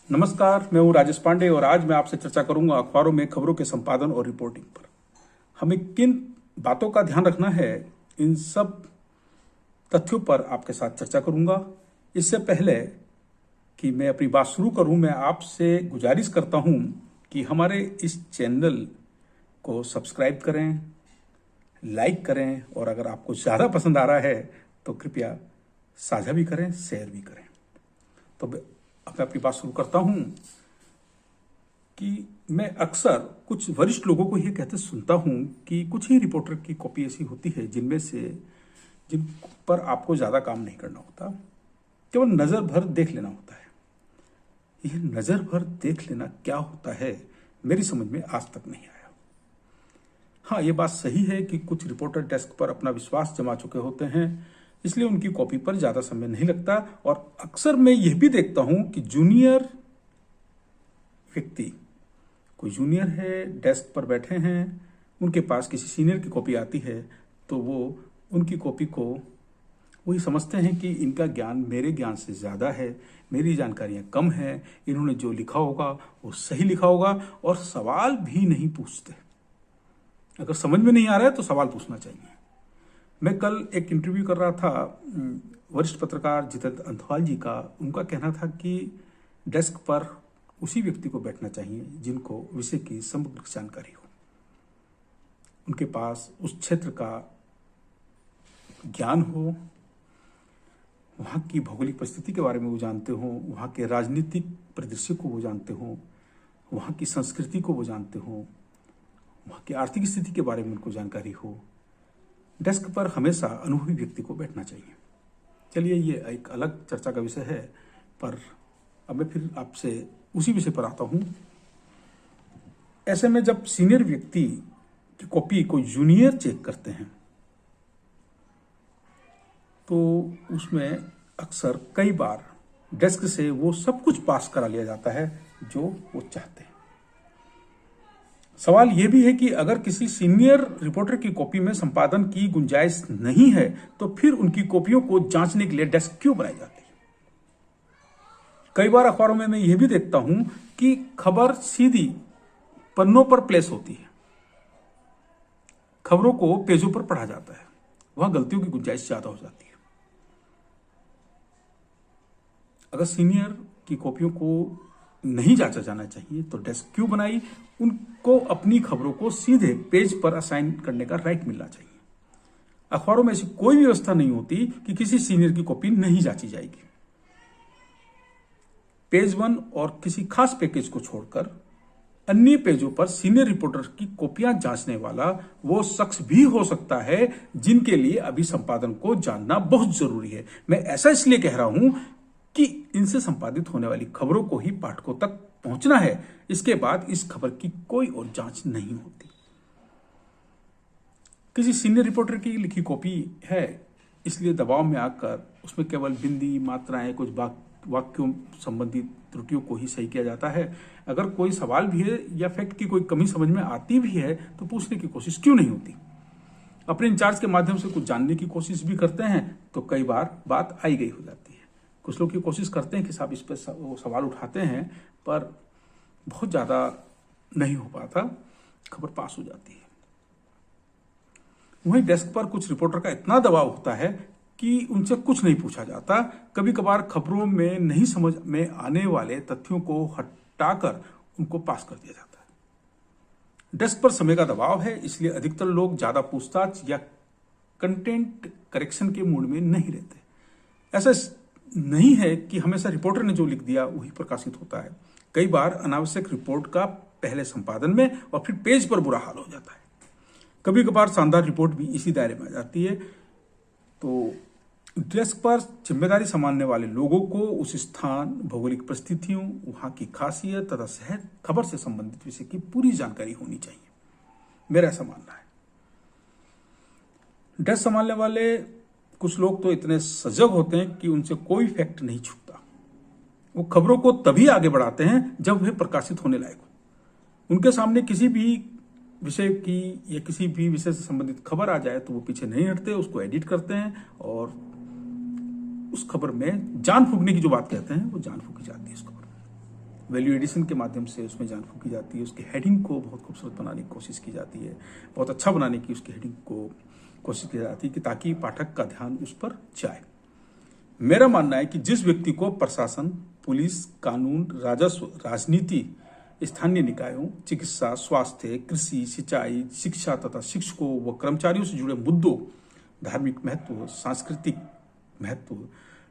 नमस्कार, मैं हूं राजेश पांडे और आज मैं आपसे चर्चा करूंगा अखबारों में खबरों के संपादन और रिपोर्टिंग पर। हमें किन बातों का ध्यान रखना है, इन सब तथ्यों पर आपके साथ चर्चा करूंगा। इससे पहले कि मैं अपनी बात शुरू करूं, मैं आपसे गुजारिश करता हूं कि हमारे इस चैनल को सब्सक्राइब करें, लाइक करें और अगर आपको ज़्यादा पसंद आ रहा है तो कृपया साझा भी करें, शेयर भी करें। तो अब मैं अपनी बात शुरू करता हूं कि मैं अक्सर कुछ वरिष्ठ लोगों को यह कहते सुनता हूं कि कुछ ही रिपोर्टर की कॉपी ऐसी होती है जिन पर आपको ज़्यादा काम नहीं करना होता, केवल नज़र भर देख लेना होता है। यह नज़र भर देख लेना क्या होता है, मेरी समझ में आज तक नहीं आया। हाँ, ये बात सही है कि कुछ रिपोर्टर डेस्क पर अपना विश्वास जमा चुके होते हैं, इसलिए उनकी कॉपी पर ज़्यादा समय नहीं लगता। और अक्सर मैं यह भी देखता हूं कि जूनियर व्यक्ति, कोई जूनियर है, डेस्क पर बैठे हैं, उनके पास किसी सीनियर की कॉपी आती है तो वो उनकी कॉपी को वही समझते हैं कि इनका ज्ञान मेरे ज्ञान से ज़्यादा है, मेरी जानकारियाँ कम हैं, इन्होंने जो लिखा होगा वो सही लिखा होगा, और सवाल भी नहीं पूछते। अगर समझ में नहीं आ रहा है तो सवाल पूछना चाहिए। मैं कल एक इंटरव्यू कर रहा था वरिष्ठ पत्रकार जितेंद्र अंथवाल जी का। उनका कहना था कि डेस्क पर उसी व्यक्ति को बैठना चाहिए जिनको विषय की समग्र जानकारी हो, उनके पास उस क्षेत्र का ज्ञान हो, वहाँ की भौगोलिक परिस्थिति के बारे में वो जानते हो, वहाँ के राजनीतिक परिदृश्य को वो जानते हो, वहाँ की संस्कृति को वो जानते हो, वहाँ की आर्थिक स्थिति के बारे में उनको जानकारी हो। डेस्क पर हमेशा अनुभवी व्यक्ति को बैठना चाहिए। चलिए, ये एक अलग चर्चा का विषय है, पर अब मैं फिर आपसे उसी विषय पर आता हूँ। ऐसे में जब सीनियर व्यक्ति की कॉपी को जूनियर चेक करते हैं तो उसमें अक्सर कई बार डेस्क से वो सब कुछ पास करा लिया जाता है जो वो चाहते हैं। सवाल यह भी है कि अगर किसी सीनियर रिपोर्टर की कॉपी में संपादन की गुंजाइश नहीं है तो फिर उनकी कॉपियों को जांचने के लिए डेस्क क्यों बनाई जाती है। कई बार अखबारों में मैं यह भी देखता हूं कि खबर सीधी पन्नों पर प्लेस होती है, खबरों को पेजों पर पढ़ा जाता है, वहां गलतियों की गुंजाइश ज्यादा हो जाती है। अगर सीनियर की कॉपियों को नहीं जांचा जाना चाहिए तो डेस्क क्यों बनाई। उनको अपनी खबरों को सीधे पेज पर असाइन करने का राइट मिलना चाहिए। अखबारों में ऐसी कोई व्यवस्था नहीं होती कि किसी सीनियर की कॉपी नहीं जांची जाएगी। पेज 1 और किसी खास पैकेज को छोड़कर अन्य पेजों पर सीनियर रिपोर्टर की कॉपियां जांचने वाला वो शख्स भी हो सकता है जिनके लिए अभी संपादन को जानना बहुत जरूरी है। मैं ऐसा इसलिए कह रहा हूं कि इनसे संपादित होने वाली खबरों को ही पाठकों तक पहुंचना है, इसके बाद इस खबर की कोई और जांच नहीं होती। किसी सीनियर रिपोर्टर की लिखी कॉपी है, इसलिए दबाव में आकर उसमें केवल बिंदी मात्राएं, कुछ वाक्यों संबंधी त्रुटियों को ही सही किया जाता है। अगर कोई सवाल भी है या फैक्ट की कोई कमी समझ में आती भी है तो पूछने की कोशिश क्यों नहीं होती। अपने इंचार्ज के माध्यम से कुछ जानने की कोशिश भी करते हैं तो कई बार बात आई गई हो जाती है। कुछ लोग की कोशिश करते हैं कि साहब इस पर सवाल उठाते हैं, पर बहुत ज़्यादा नहीं हो पाता, खबर पास हो जाती है। वहीं डेस्क पर कुछ रिपोर्टर का इतना दबाव होता है कि उनसे कुछ नहीं पूछा जाता। कभी कभार खबरों में नहीं समझ में आने वाले तथ्यों को हटाकर उनको पास कर दिया जाता है। डेस्क पर समय का दबाव है, इसलिए अधिकतर लोग ज्यादा पूछताछ या कंटेंट करेक्शन के मूड में नहीं रहते। ऐसा नहीं है कि हमेशा रिपोर्टर ने जो लिख दिया वही प्रकाशित होता है। कई बार अनावश्यक रिपोर्ट का पहले संपादन में और फिर पेज पर बुरा हाल हो जाता है। कभी कभार शानदार रिपोर्ट भी इसी दायरे में आ जाती है। तो डेस्क पर जिम्मेदारी संभालने वाले लोगों को उस स्थान, भौगोलिक परिस्थितियों, वहां की खासियत तथा शहर, खबर से संबंधित विषय की पूरी जानकारी होनी चाहिए, मेरा ऐसा मानना है। डेस्क संभालने वाले कुछ लोग तो इतने सजग होते हैं कि उनसे कोई फैक्ट नहीं छूटता। वो खबरों को तभी आगे बढ़ाते हैं जब वे प्रकाशित होने लायक हो। उनके सामने किसी भी विषय की या किसी भी विषय से संबंधित खबर आ जाए तो वो पीछे नहीं हटते, उसको एडिट करते हैं और उस खबर में जान फूकने की जो बात कहते हैं वो जान फूकी जाती है उस खबर में। वैल्यू एडिशन के माध्यम से उसमें जानकारी की जाती है, उसकी हेडिंग को बहुत खूबसूरत बनाने की कोशिश की जाती है, बहुत अच्छा बनाने की उसकी हेडिंग को कोशिश की जाती है कि ताकि पाठक का ध्यान उस पर जाए। मेरा मानना है कि जिस व्यक्ति को प्रशासन, पुलिस, कानून, राजस्व, राजनीति, स्थानीय निकायों, चिकित्सा, स्वास्थ्य, कृषि, सिंचाई, शिक्षा तथा शिक्षकों व कर्मचारियों से जुड़े मुद्दों, धार्मिक महत्व, सांस्कृतिक महत्व,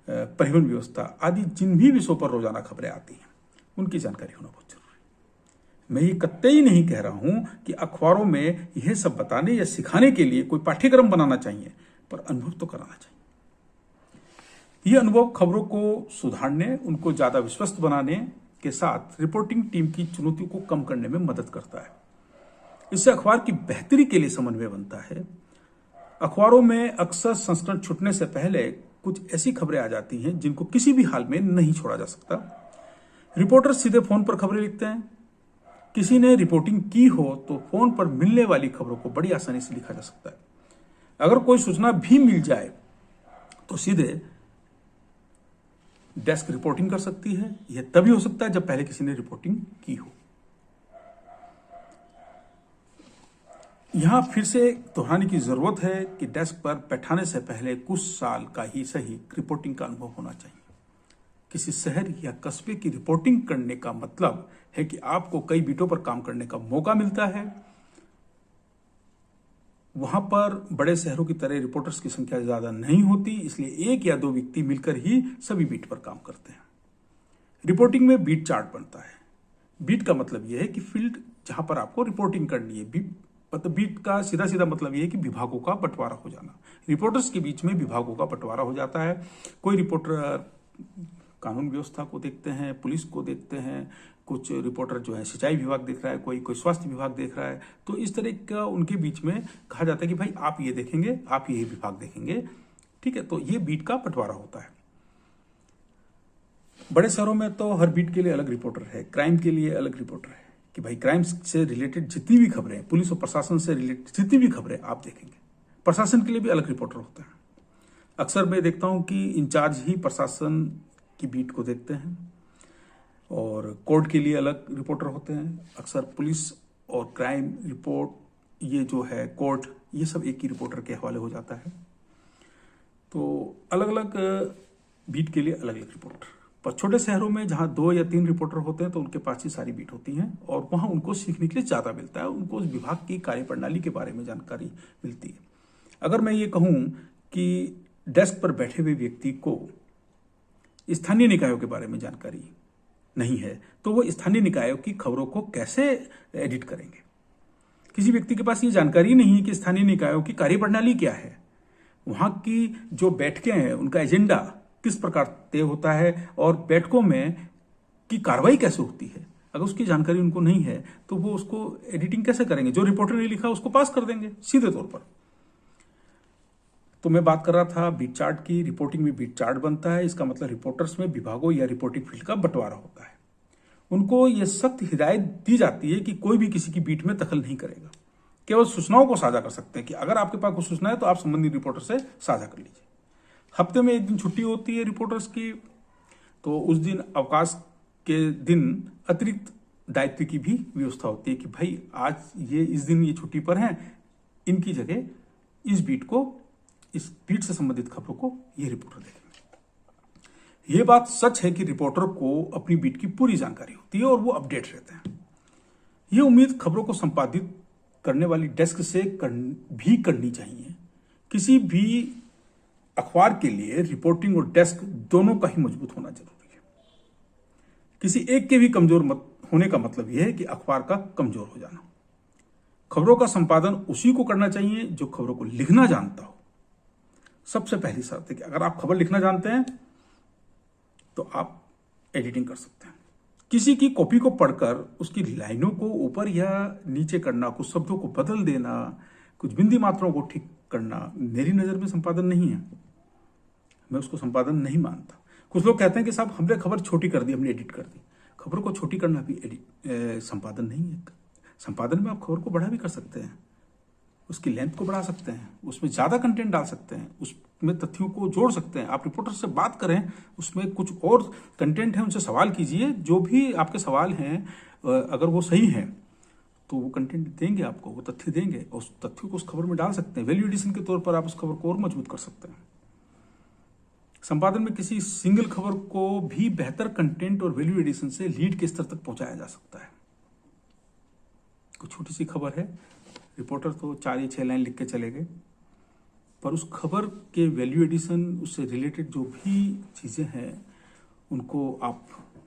परिवहन व्यवस्था आदि जिन भी विषयों पर रोजाना खबरें आती हैं उनकी जानकारी होना बहुत जरूरी है। मैं ये कतई नहीं कह रहा हूं कि अखबारों में यह सब बताने या सिखाने के लिए कोई पाठ्यक्रम बनाना चाहिए, पर अनुभव तो कराना चाहिए। यह अनुभव खबरों को सुधारने, उनको ज्यादा विश्वस्त बनाने के साथ रिपोर्टिंग टीम की चुनौतियों को कम करने में मदद करता है। इससे अखबार की बेहतरी के लिए समन्वय बनता है। अखबारों में अक्सर संस्करण छूटने से पहले कुछ ऐसी खबरें आ जाती हैं जिनको किसी भी हाल में नहीं छोड़ा जा सकता। रिपोर्टर सीधे फोन पर खबरें लिखते हैं। किसी ने रिपोर्टिंग की हो तो फोन पर मिलने वाली खबरों को बड़ी आसानी से लिखा जा सकता है। अगर कोई सूचना भी मिल जाए तो सीधे डेस्क रिपोर्टिंग कर सकती है। यह तभी हो सकता है जब पहले किसी ने रिपोर्टिंग की हो। यहां फिर से दोहराने की जरूरत है कि डेस्क पर बैठाने से पहले कुछ साल का ही सही रिपोर्टिंग का अनुभव होना चाहिए। किसी शहर या कस्बे की रिपोर्टिंग करने का मतलब है कि आपको कई बीटों पर काम करने का मौका मिलता है। वहां पर बड़े शहरों की तरह रिपोर्टर्स की संख्या ज्यादा नहीं होती, इसलिए एक या दो व्यक्ति मिलकर ही सभी बीट पर काम करते हैं। रिपोर्टिंग में बीट चार्ट बनता है। बीट का मतलब यह है कि फील्ड जहां पर आपको रिपोर्टिंग करनी है। मतलब बीट का सीधा सीधा मतलब यह है कि विभागों का बंटवारा हो जाना। रिपोर्टर्स के बीच में विभागों का बंटवारा हो जाता है। कोई रिपोर्टर कानून व्यवस्था को देखते हैं, पुलिस को देखते हैं, कुछ रिपोर्टर जो है सिंचाई विभाग देख रहा है, कोई स्वास्थ्य विभाग देख रहा है। तो इस तरह का उनके बीच में कहा जाता है कि भाई आप ये देखेंगे, आप ये विभाग देखेंगे, ठीक है। तो ये बीट का बंटवारा होता है। बड़े शहरों में तो हर बीट के लिए अलग रिपोर्टर है। क्राइम के लिए अलग रिपोर्टर है कि भाई क्राइम से रिलेटेड जितनी भी खबरें, पुलिस और प्रशासन से रिलेटेड जितनी भी खबरें आप देखेंगे। प्रशासन के लिए भी अलग रिपोर्टर होता है। अक्सर मैं देखता हूं कि इंचार्ज ही प्रशासन की बीट को देखते हैं और कोर्ट के लिए अलग रिपोर्टर होते हैं। अक्सर पुलिस और क्राइम रिपोर्ट, ये जो है कोर्ट, ये सब एक ही रिपोर्टर के हवाले हो जाता है। तो अलग अलग बीट के लिए अलग अलग रिपोर्टर। पर छोटे शहरों में जहां 2 या 3 रिपोर्टर होते हैं तो उनके पास ही सारी बीट होती हैं और वहां उनको सीखने के लिए ज्यादा मिलता है। उनको उस विभाग की कार्यप्रणाली के बारे में जानकारी मिलती है। अगर मैं ये कहूं कि डेस्क पर बैठे हुए व्यक्ति को स्थानीय निकायों के बारे में जानकारी नहीं है तो वो स्थानीय निकायों की खबरों को कैसे एडिट करेंगे। किसी व्यक्ति के पास ये जानकारी नहीं है कि स्थानीय निकायों की कार्यप्रणाली क्या है, वहां की जो बैठकें हैं उनका एजेंडा किस प्रकार तय होता है और बैठकों में की कार्रवाई कैसे होती है। अगर उसकी जानकारी उनको नहीं है तो वो उसको एडिटिंग कैसे करेंगे। जो रिपोर्टर ने लिखा उसको पास कर देंगे सीधे तौर पर। तो मैं बात कर रहा था बीट चार्ट की। रिपोर्टिंग में बीट चार्ट बनता है। इसका मतलब रिपोर्टर्स में विभागों या रिपोर्टिंग फील्ड का बंटवारा होता है। उनको यह सख्त हिदायत दी जाती है कि कोई भी किसी की बीट में दखल नहीं करेगा। केवल सूचनाओं को साझा कर सकते हैं कि अगर आपके पास कुछ सूचना है तो आप संबंधित रिपोर्टर से साझा कर लीजिए। हफ्ते में एक दिन छुट्टी होती है रिपोर्टर्स की, तो उस दिन अवकाश के दिन अतिरिक्त दायित्व की भी व्यवस्था होती है कि भाई आज ये इस दिन ये छुट्टी पर हैं, इनकी जगह इस बीट से संबंधित खबरों को ये रिपोर्टर देखेंगे। ये बात सच है कि रिपोर्टर को अपनी बीट की पूरी जानकारी होती है और वो अपडेट रहते हैं। ये उम्मीद खबरों को संपादित करने वाली डेस्क से भी करनी चाहिए। किसी भी अखबार के लिए रिपोर्टिंग और डेस्क दोनों का ही मजबूत होना जरूरी है। किसी एक के भी कमजोर होने का मतलब यह है कि अखबार का कमजोर हो जाना। खबरों का संपादन उसी को करना चाहिए जो खबरों को लिखना जानता हो। सबसे पहली शर्त है कि अगर आप खबर लिखना जानते हैं तो आप एडिटिंग कर सकते हैं। किसी की कॉपी को पढ़कर उसकी लाइनों को ऊपर या नीचे करना, कुछ शब्दों को बदल देना, कुछ बिंदी मात्राओं को ठीक करना मेरी नजर में संपादन नहीं है। मैं उसको संपादन नहीं मानता। कुछ लोग कहते हैं कि साहब हमने खबर छोटी कर दी, हमने एडिट कर दी। खबरों को छोटी करना भी संपादन नहीं है। संपादन में आप खबर को बड़ा भी कर सकते हैं, उसकी लेंथ को बढ़ा सकते हैं, उसमें ज्यादा कंटेंट डाल सकते हैं, उस में तथ्यों को जोड़ सकते हैं। आप रिपोर्टर से बात करें, उसमें कुछ और कंटेंट है, उनसे सवाल कीजिए। जो भी आपके सवाल हैं अगर वो सही हैं तो वो कंटेंट देंगे आपको, वो तथ्य देंगे और उस तथ्यों को उस खबर में डाल सकते हैं। वैल्यू एडिशन के तौर पर आप उस खबर को और मजबूत कर सकते हैं। संपादन में किसी सिंगल खबर को भी बेहतर कंटेंट और वैल्यू एडिशन से लीड के स्तर तक पहुंचाया जा सकता है। कुछ छोटी सी खबर है, रिपोर्टर तो 4 या 6 लाइन लिख के चले गए, पर उस खबर के वैल्यू एडिशन, उससे रिलेटेड जो भी चीजें हैं उनको आप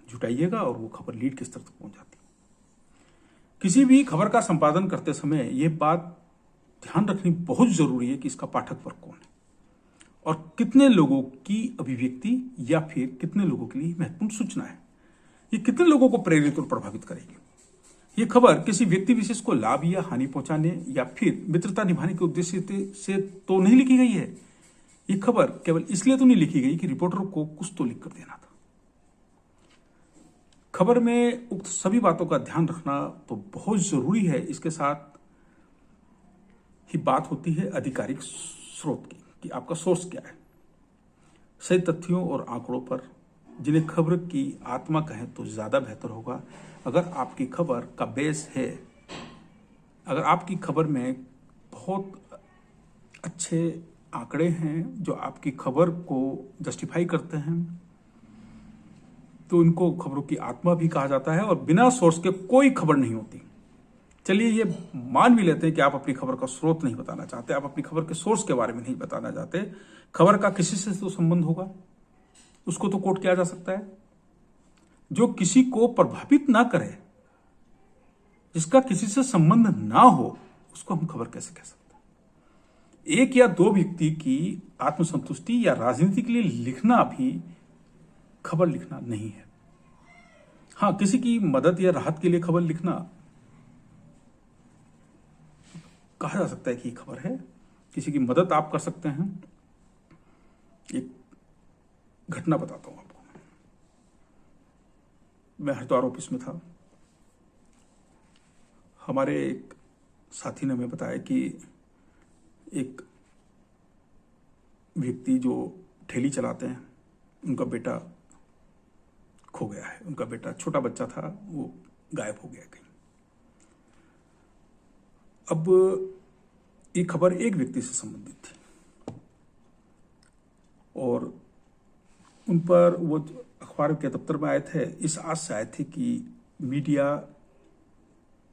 जुटाइएगा और वो खबर लीड के स्तर तक पहुंच जाती है। किसी भी खबर का संपादन करते समय ये बात ध्यान रखनी बहुत जरूरी है कि इसका पाठक वर्ग कौन है और कितने लोगों की अभिव्यक्ति या फिर कितने लोगों के लिए महत्वपूर्ण सूचना है। ये कितने लोगों को प्रेरित और प्रभावित करेगी। ये खबर किसी व्यक्ति विशेष को लाभ या हानि पहुंचाने या फिर मित्रता निभाने के उद्देश्य से तो नहीं लिखी गई है। ये खबर केवल इसलिए तो नहीं लिखी गई कि रिपोर्टर को कुछ तो लिख कर देना था। खबर में उक्त सभी बातों का ध्यान रखना तो बहुत जरूरी है। इसके साथ ही बात होती है आधिकारिक स्रोत की, कि आपका सोर्स क्या है। सही तथ्यों और आंकड़ों पर, जिन्हें खबर की आत्मा कहें तो ज्यादा बेहतर होगा। अगर आपकी खबर का बेस है, अगर आपकी खबर में बहुत अच्छे आंकड़े हैं जो आपकी खबर को जस्टिफाई करते हैं, तो इनको खबरों की आत्मा भी कहा जाता है। और बिना सोर्स के कोई खबर नहीं होती। चलिए ये मान भी लेते हैं कि आप अपनी खबर का स्रोत नहीं बताना चाहते, आप अपनी खबर के सोर्स के बारे में नहीं बताना चाहते। खबर का किसी से तो संबंध होगा, उसको तो कोट किया जा सकता है। जो किसी को प्रभावित ना करे, जिसका किसी से संबंध ना हो, उसको हम खबर कैसे कह सकते हैं। 1 या 2 व्यक्ति की आत्मसंतुष्टि या राजनीति के लिए लिखना भी खबर लिखना नहीं है। हाँ, किसी की मदद या राहत के लिए खबर लिखना कहा जा सकता है कि खबर है। किसी की मदद आप कर सकते हैं। एक घटना बताता हूं आपको। मैं हरिद्वार ऑफिस में था। हमारे एक साथी ने हमें बताया कि एक व्यक्ति जो ठेली चलाते हैं, उनका बेटा खो गया है। उनका बेटा छोटा बच्चा था, वो गायब हो गया कहीं। अब ये खबर एक व्यक्ति से संबंधित थी और उन पर वो अखबार के दफ्तर में आए थे, इस आस से आए थे कि मीडिया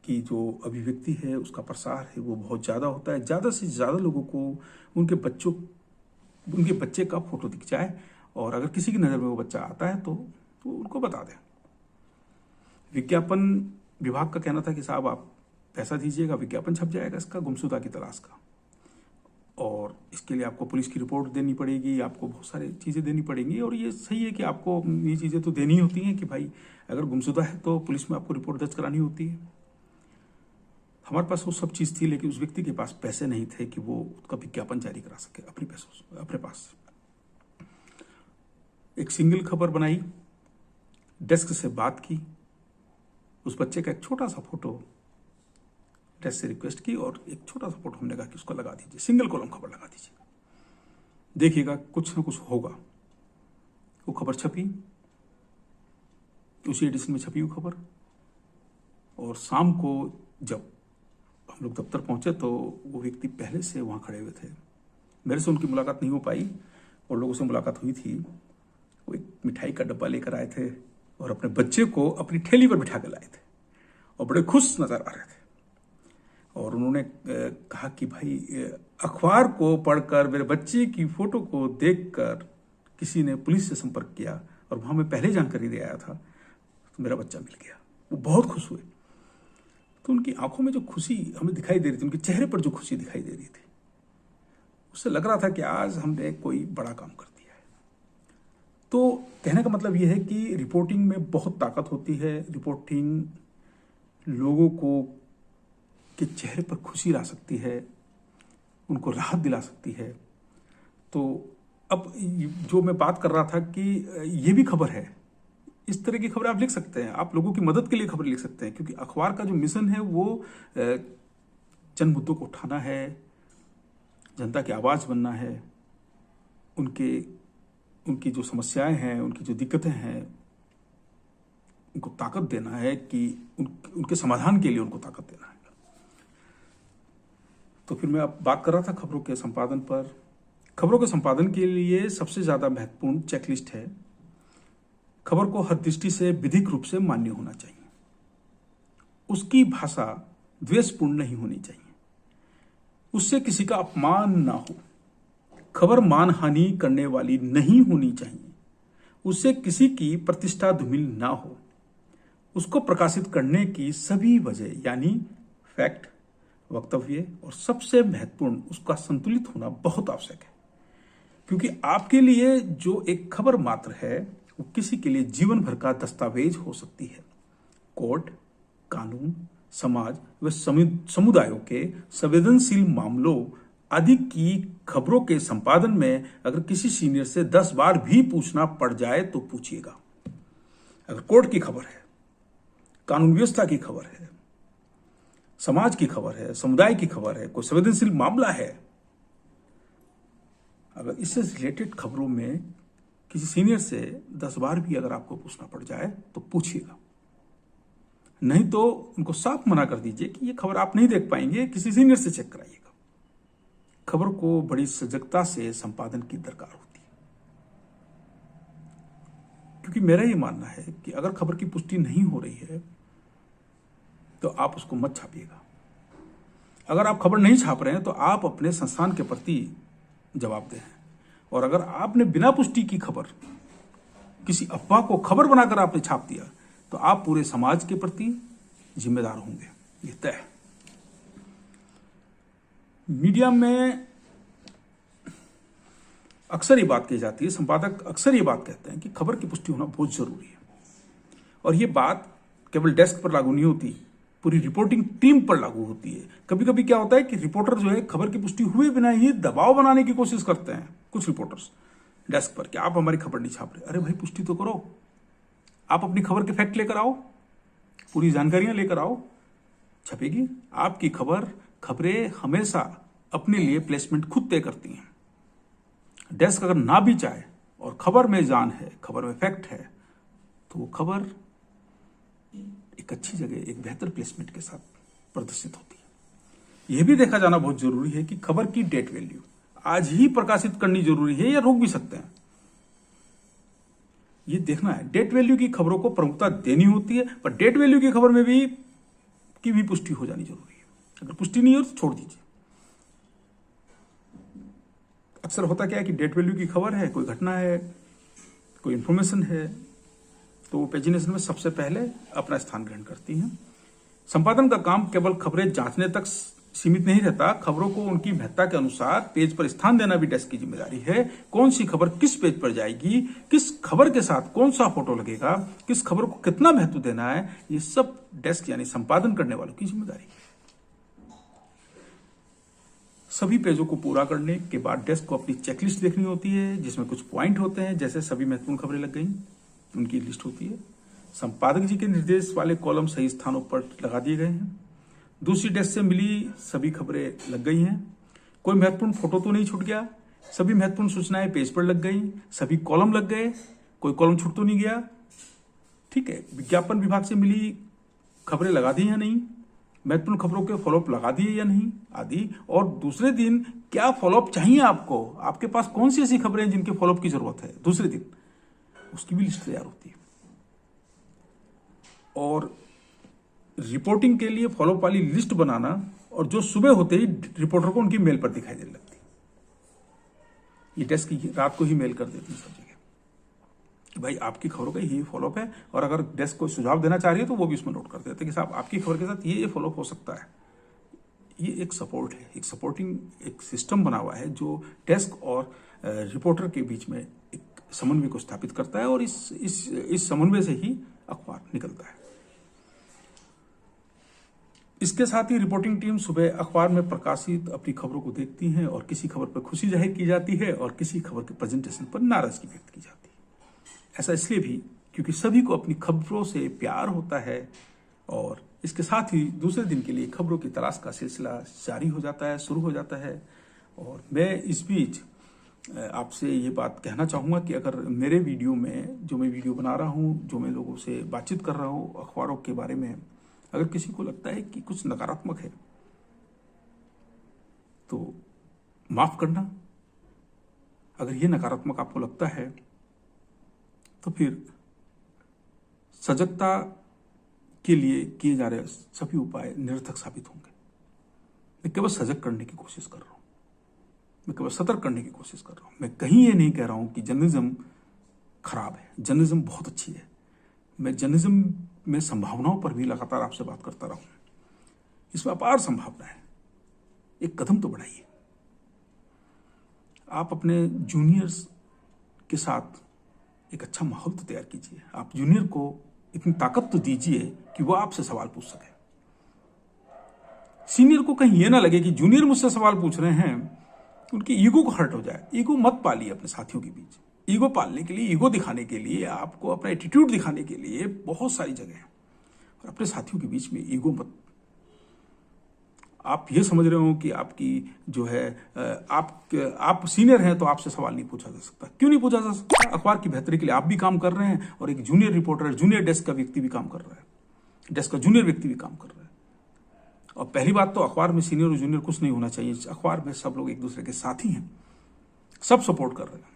की जो अभिव्यक्ति है, उसका प्रसार है, वो बहुत ज़्यादा होता है। ज़्यादा से ज़्यादा लोगों को उनके बच्चे का फोटो दिख जाए और अगर किसी की नज़र में वो बच्चा आता है तो उनको बता दें। विज्ञापन विभाग का कहना था कि साहब आप पैसा दीजिएगा, विज्ञापन छप जाएगा इसका, गुमशुदा की तलाश का, और इसके लिए आपको पुलिस की रिपोर्ट देनी पड़ेगी, आपको बहुत सारी चीज़ें देनी पड़ेंगी। और ये सही है कि आपको ये चीज़ें तो देनी होती हैं कि भाई अगर गुमशुदा है तो पुलिस में आपको रिपोर्ट दर्ज करानी होती है। हमारे पास वो सब चीज़ थी, लेकिन उस व्यक्ति के पास पैसे नहीं थे कि वो उसका विज्ञापन जारी करा सके अपने पैसों, अपने पास। एक सिंगल खबर बनाई, डेस्क से बात की, उस बच्चे का एक छोटा सा फोटो डेस्क से रिक्वेस्ट की और एक छोटा सा फोटो हमने कहा कि उसको लगा दीजिए, सिंगल कॉलम खबर लगा दीजिए, देखिएगा कुछ ना कुछ होगा। वो खबर छपी, उसी एडिशन में छपी वो खबर। और शाम को जब हम लोग दफ्तर पहुंचे तो वो व्यक्ति पहले से वहां खड़े हुए थे। मेरे से उनकी मुलाकात नहीं हो पाई और लोगों से मुलाकात हुई थी। वो एक मिठाई का डब्बा लेकर आए थे और अपने बच्चे को अपनी ठेली पर बिठा कर लाए थे और बड़े खुश नजर आ रहे थे। और उन्होंने कहा कि भाई अखबार को पढ़कर, मेरे बच्चे की फोटो को देखकर किसी ने पुलिस से संपर्क किया और वहां मैं पहले जानकारी दे आया था, तो मेरा बच्चा मिल गया। वो बहुत खुश हुए। तो उनकी आंखों में जो खुशी हमें दिखाई दे रही थी, उनके चेहरे पर जो खुशी दिखाई दे रही थी, उससे लग रहा था कि आज हमने कोई बड़ा काम कर दिया है। तो कहने का मतलब यह है कि रिपोर्टिंग में बहुत ताकत होती है। रिपोर्टिंग लोगों को के चेहरे पर खुशी ला सकती है, उनको राहत दिला सकती है। तो अब जो मैं बात कर रहा था कि ये भी खबर है, इस तरह की खबर आप लिख सकते हैं, आप लोगों की मदद के लिए खबर लिख सकते हैं, क्योंकि अखबार का जो मिशन है वो जन मुद्दों को उठाना है, जनता की आवाज बनना है। उनकी जो समस्याएं हैं, उनकी जो दिक्कतें हैं, उनको ताकत देना है कि उनके समाधान के लिए उनको ताकत देना है। तो फिर मैं अब बात कर रहा था खबरों के संपादन पर। खबरों के संपादन के लिए सबसे ज्यादा महत्वपूर्ण चेकलिस्ट है, खबर को हर दृष्टि से विधिक रूप से मान्य होना चाहिए। उसकी भाषा द्वेषपूर्ण नहीं होनी चाहिए, उससे किसी का अपमान ना हो, खबर मानहानि करने वाली नहीं होनी चाहिए, उससे किसी की प्रतिष्ठा धूमिल ना हो, उसको प्रकाशित करने की सभी वजह यानी फैक्ट, वक्तव्य और सबसे महत्वपूर्ण उसका संतुलित होना बहुत आवश्यक है। क्योंकि आपके लिए जो एक खबर मात्र है वो किसी के लिए जीवन भर का दस्तावेज हो सकती है। कोर्ट, कानून, समाज व समुदायों के संवेदनशील मामलों आदि की खबरों के संपादन में अगर किसी सीनियर से 10 बार भी पूछना पड़ जाए तो पूछिएगा। अगर कोर्ट की खबर है, कानून व्यवस्था की खबर है, समाज की खबर है, समुदाय की खबर है, कोई संवेदनशील मामला है, अगर इससे रिलेटेड खबरों में किसी सीनियर से 10 बार भी अगर आपको पूछना पड़ जाए तो पूछिएगा। नहीं तो उनको साफ मना कर दीजिए कि ये खबर आप नहीं देख पाएंगे, किसी सीनियर से चेक कराइएगा। खबर को बड़ी सजगता से संपादन की दरकार होती है, क्योंकि मेरा ये मानना है कि अगर खबर की पुष्टि नहीं हो रही है तो आप उसको मत छापिएगा। अगर आप खबर नहीं छाप रहे हैं तो आप अपने संस्थान के प्रति जवाबदेह हैं। और अगर आपने बिना पुष्टि की खबर, किसी अफवाह को खबर बनाकर आपने छाप दिया तो आप पूरे समाज के प्रति जिम्मेदार होंगे, ये तय है। मीडिया में अक्सर ये बात कही जाती है, संपादक अक्सर ये बात कहते हैं कि खबर की पुष्टि होना बहुत जरूरी है। और ये बात केवल डेस्क पर लागू नहीं होती, पूरी रिपोर्टिंग टीम पर लागू होती है। कभी कभी क्या होता है कि रिपोर्टर जो है खबर की पुष्टि हुए बिना ही दबाव बनाने की कोशिश करते हैं, कुछ रिपोर्टर्स डेस्क पर, कि आप हमारी खबर नहीं छाप रहे। अरे भाई, पुष्टि तो करो, आप अपनी खबर के फैक्ट लेकर आओ, पूरी जानकारियां लेकर आओ, छपेगी। आपकी खबरें हमेशा अपने लिए प्लेसमेंट खुद तय करती हैं। डेस्क अगर ना भी चाहे और खबर में जान है, खबर में फैक्ट है, तो वो खबर एक अच्छी जगह, एक बेहतर प्लेसमेंट के साथ प्रदर्शित होती है। यह भी देखा जाना बहुत जरूरी है कि खबर की डेट वैल्यू आज ही प्रकाशित करनी जरूरी है या रोक भी सकते हैं। ये देखना है। डेट वैल्यू की खबरों को प्रमुखता देनी होती है, पर डेट वैल्यू की खबर में भी पुष्टि हो जानी जरूरी है। अगर पुष्टि नहीं हो तो छोड़ दीजिए। अक्सर होता क्या है कि डेट वैल्यू की खबर है, कोई घटना है, कोई इंफॉर्मेशन है, तो वो पेजिनेशन में सबसे पहले अपना स्थान ग्रहण करती हैं। संपादन का काम केवल खबरें जांचने तक सीमित नहीं रहता, खबरों को उनकी महत्ता के अनुसार पेज पर स्थान देना भी डेस्क की जिम्मेदारी है। कौन सी खबर किस पेज पर जाएगी, किस खबर के साथ कौन सा फोटो लगेगा, किस खबर को कितना महत्व देना है, ये सब डेस्क यानी संपादन करने वालों की जिम्मेदारी है। सभी पेजों को पूरा करने के बाद डेस्क को अपनी चेकलिस्ट देखनी होती है, जिसमें कुछ पॉइंट होते हैं, जैसे सभी महत्वपूर्ण खबरें लग गई, उनकी लिस्ट होती है। संपादक जी के निर्देश वाले कॉलम सही स्थानों पर लगा दिए गए हैं। दूसरी डेस्क से मिली सभी खबरें लग गई हैं। कोई महत्वपूर्ण फोटो तो नहीं छूट गया, सभी महत्वपूर्ण सूचनाएं पेज पर लग गई, सभी कॉलम लग गए, कोई कॉलम छूट तो नहीं गया। ठीक है, विज्ञापन विभाग से मिली खबरें लगा दी या नहीं, महत्वपूर्ण खबरों के फॉलोअप लगा दिए या नहीं आदि। और दूसरे दिन क्या फॉलोअप चाहिए आपको, आपके पास कौन सी ऐसी खबरें जिनके फॉलोअप की जरूरत है दूसरे दिन, उसकी भी लिस्ट तैयार होती है। और रिपोर्टिंग के लिए फॉलोअप वाली लिस्ट बनाना, और जो सुबह होते ही रिपोर्टर को उनकी मेल पर दिखाई देने लगती, ये डेस्क की रात को ही मेल कर देती है सब जगह कि भाई आपकी खबरों का ये फॉलोअप है। और अगर डेस्क को सुझाव देना चाह रही है तो वो भी उसमें नोट कर देते हैं कि साहब आपकी खबर के साथ ये फॉलोअप हो सकता है। ये एक सपोर्ट है, एक सपोर्टिंग एक सिस्टम बना हुआ है जो डेस्क और रिपोर्टर के बीच में एक समन्वय को स्थापित करता है, और इस समन्वय से ही अखबार निकलता है। इसके साथ ही रिपोर्टिंग टीम सुबह अखबार में प्रकाशित अपनी खबरों को देखती हैं, और किसी खबर पर खुशी जाहिर की जाती है और किसी खबर के प्रेजेंटेशन पर नाराजगी व्यक्त की जाती है। ऐसा इसलिए भी क्योंकि सभी को अपनी खबरों से प्यार होता है, और इसके साथ ही दूसरे दिन के लिए खबरों की तलाश का सिलसिला जारी हो जाता है, शुरू हो जाता है। और मैं इस बीच आपसे ये बात कहना चाहूँगा कि अगर मेरे वीडियो में, जो मैं वीडियो बना रहा हूँ, जो मैं लोगों से बातचीत कर रहा हूँ अखबारों के बारे में, अगर किसी को लगता है कि कुछ नकारात्मक है तो माफ करना। अगर ये नकारात्मक आपको लगता है तो फिर सजगता के लिए किए जा रहे सभी उपाय निरर्थक साबित होंगे। मैं केवल सजग करने की कोशिश कर रहा हूं, मैं केवल सतर्क करने की कोशिश कर रहा हूं। मैं कहीं ये नहीं कह रहा हूं कि जर्नलिज्म खराब है, जर्नलिज्म बहुत अच्छी है। मैं जर्नलिज्म में संभावनाओं पर भी लगातार आपसे बात करता रहा हूं। इसमें अपार संभावना है, एक कदम तो बढ़ाइए। आप अपने जूनियर्स के साथ एक अच्छा माहौल तो तैयार कीजिए। आप जूनियर को इतनी ताकत तो दीजिए कि वो आपसे सवाल पूछ सके। सीनियर को कहीं ये ना लगे कि जूनियर मुझसे सवाल पूछ रहे हैं, उनकी ईगो को हर्ट हो जाए। ईगो मत पालिए अपने साथियों के बीच। ईगो पालने के लिए, ईगो दिखाने के लिए, आपको अपना एटीट्यूड दिखाने के लिए बहुत सारी जगह है, और अपने साथियों के बीच में ईगो मत। आप ये समझ रहे हो कि आपकी जो है आप सीनियर हैं तो आपसे सवाल नहीं पूछा जा सकता। क्यों नहीं पूछा जा सकता? अखबार की बेहतरी के लिए आप भी काम कर रहे हैं, और एक जूनियर रिपोर्टर, जूनियर डेस्क का व्यक्ति भी काम कर रहा है, डेस्क का जूनियर व्यक्ति भी काम कर रहा है। और पहली बात तो अखबार में सीनियर और जूनियर कुछ नहीं होना चाहिए। अखबार में सब लोग एक दूसरे के साथी हैं, सब सपोर्ट कर रहे हैं।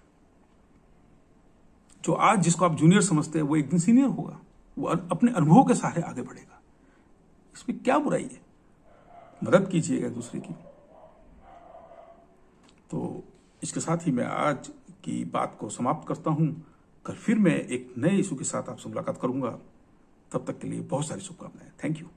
जो आज जिसको आप जूनियर समझते हैं वो एक दिन सीनियर होगा, वो अपने अनुभव के सहारे आगे बढ़ेगा। इसमें क्या बुराई है? मदद कीजिएगा एक दूसरे की। तो इसके साथ ही मैं आज की बात को समाप्त करता हूं। कल फिर मैं एक नए इशू के साथ आपसे मुलाकात करूंगा। तब तक के लिए बहुत सारी शुभकामनाएं। Thank you.